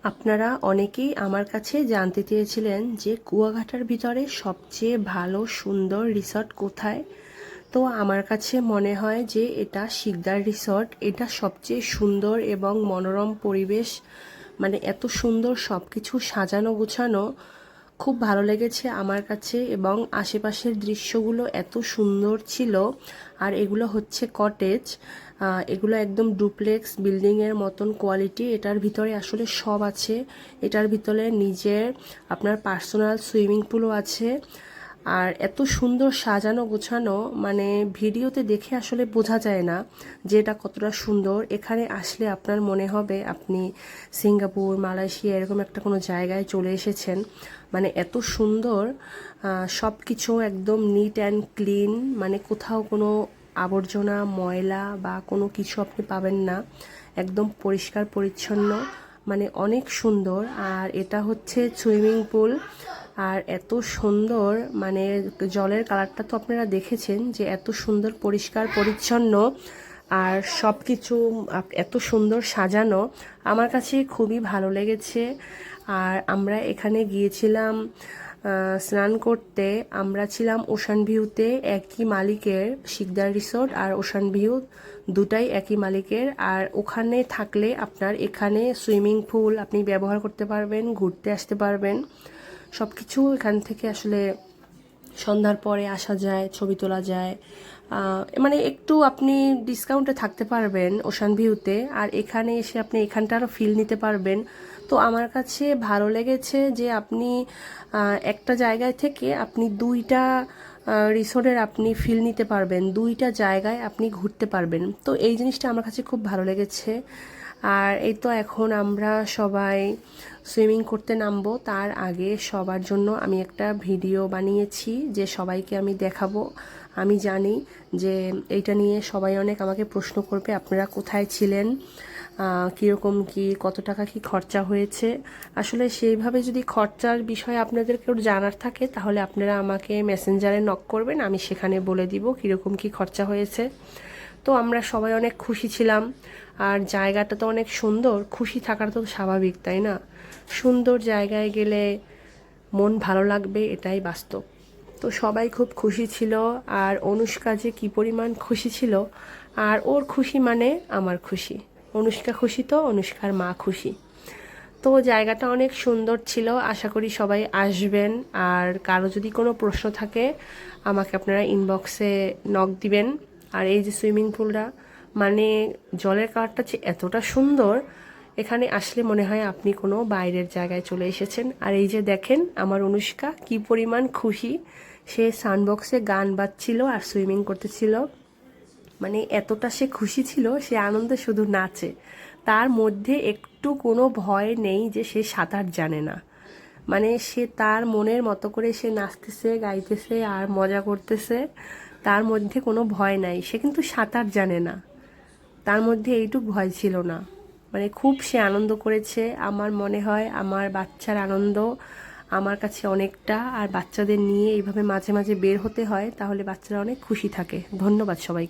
আপনারা অনেকেই আমার কাছে জানতে চেয়েছিলেন যে কুয়াকাটার ভিতরে সবচেয়ে ভালো সুন্দর রিসর্ট কোথায়। তো আমার কাছে মনে হয় যে এটা শিকদার রিসর্ট। এটা সবচেয়ে সুন্দর এবং মনোরম পরিবেশ, মানে এত সুন্দর সব কিছু সাজানো গোছানো, খুব ভালো লেগেছে আমার কাছে। এবং আশেপাশের দৃশ্যগুলো এত সুন্দর ছিল। আর এগুলো হচ্ছে কটেজ, এগুলো একদম ডুপ্লেক্স বিল্ডিংয়ের মতন কোয়ালিটি। এটার ভিতরে আসলে সব আছে। এটার ভিতরে নিজের আপনার পার্সোনাল সুইমিং পুলও আছে। আর এত সুন্দর সাজানো গোছানো, মানে ভিডিওতে দেখে আসলে বোঝা যায় না যে এটা কতটা সুন্দর। এখানে আসলে আপনার মনে হবে আপনি সিঙ্গাপুর, মালয়েশিয়া এরকম একটা কোনো জায়গায় চলে এসেছেন। মানে এত সুন্দর, সব কিছু একদম নিট অ্যান্ড ক্লিন, মানে কোথাও কোনো আবর্জনা ময়লা বা কোনো কিছু আপনি পাবেন না। একদম পরিষ্কার পরিচ্ছন্ন, মানে অনেক সুন্দর। আর এটা হচ্ছে সুইমিং পুল। আর এত সুন্দর, মানে জলের কালারটা তো আপনারা দেখেছেন যে এত সুন্দর পরিষ্কার পরিচ্ছন্ন। আর সব কিছু এত সুন্দর সাজানো, আমার কাছে খুবই ভালো লেগেছে। আর আমরা এখানে গিয়েছিলাম স্নান করতে। আমরা ছিলাম ওশান ভিউতে, একই মালিকের, শিকদার রিসোর্ট আর ওশান ভিউ দুটাই একই মালিকের। আর ওখানে থাকলে আপনার এখানে সুইমিং পুল আপনি ব্যবহার করতে পারবেন, ঘুরতে আসতে পারবেন, সব কিছু এখান থেকে আসলে সন্ধ্যার পরে আসা যায়, ছবি তোলা যায়। মানে একটু আপনি ডিসকাউন্টে থাকতে পারবেন ওশান ভিউতে, আর এখানে এসে আপনি এখানটারও ফিল নিতে পারবেন। তো আমার কাছে ভালো লেগেছে যে আপনি একটা জায়গায় থেকে আপনি দুইটা রিসোর্টের আপনি ফিল নিতে পারবেন, দুইটা জায়গায় আপনি ঘুরতে পারবেন। তো এই জিনিসটা আমার কাছে খুব ভালো লেগেছে। আর এই তো এখন আমরা সবাই সুইমিং করতে নামবো। তার আগে সবার জন্য আমি একটা ভিডিও বানিয়েছি যে সবাইকে আমি দেখাবো। আমি জানি যে এইটা নিয়ে সবাই অনেক আমাকে প্রশ্ন করবে, আপনারা কোথায় ছিলেন, কীরকম কি, কত টাকা কি খরচা হয়েছে। আসলে সেইভাবে যদি খরচার বিষয়ে আপনাদের কেউ জানার থাকে তাহলে আপনারা আমাকে মেসেঞ্জারে নক করবেন, আমি সেখানে বলে দিব কীরকম কি খরচা হয়েছে। তো আমরা সবাই অনেক খুশি ছিলাম। আর জায়গাটা তো অনেক সুন্দর, খুশি থাকাটা তো স্বাভাবিক, তাই না? সুন্দর জায়গায় গেলে মন ভালো লাগবে, এটাই বাস্তব। তো সবাই খুব খুশি ছিল। আর অনুষ্কা যে কী পরিমাণ খুশি ছিল, আর ওর খুশি মানে আমার খুশি। অনুষ্কা খুশি তো অনুষ্কার মা খুশি। তো জায়গাটা অনেক সুন্দর ছিল, আশা করি সবাই আসবেন। আর কারো যদি কোনো প্রশ্ন থাকে আমাকে আপনারা ইনবক্সে নক দিবেন। আর এই যে সুইমিং পুলটা, মানে জলের কালারটা যে এতটা সুন্দর, এখানে আসলে মনে হয় আপনি কোনো বাইরের জায়গায় চলে এসেছেন। আর এই যে দেখেন আমার অনুষ্কা কি পরিমাণ খুশি, সে সানবক্সে গান বাজছিল আর সুইমিং করতেছিল। মানে এতটা সে খুশি ছিল, সে আনন্দে শুধু নাচে। তার মধ্যে একটু কোনো ভয় নেই যে সে সাঁতার জানে না। মানে সে তার মনের মতো করে সে নাচতেছে, গাইতেছে আর মজা করতেছে। তার মধ্যে কোনো ভয় নাই। সে কিন্তু সাঁতার জানে না, তার মধ্যে এইটুক ভয় ছিল না। মানে খুব সে আনন্দ করেছে। আমার মনে হয় আমার বাচ্চার আনন্দ আমার কাছে অনেকটা। আর বাচ্চাদের নিয়ে এইভাবে মাঝে মাঝে বের হতে হয়, তাহলে বাচ্চারা অনেক খুশি থাকে। ধন্যবাদ সবাইকে।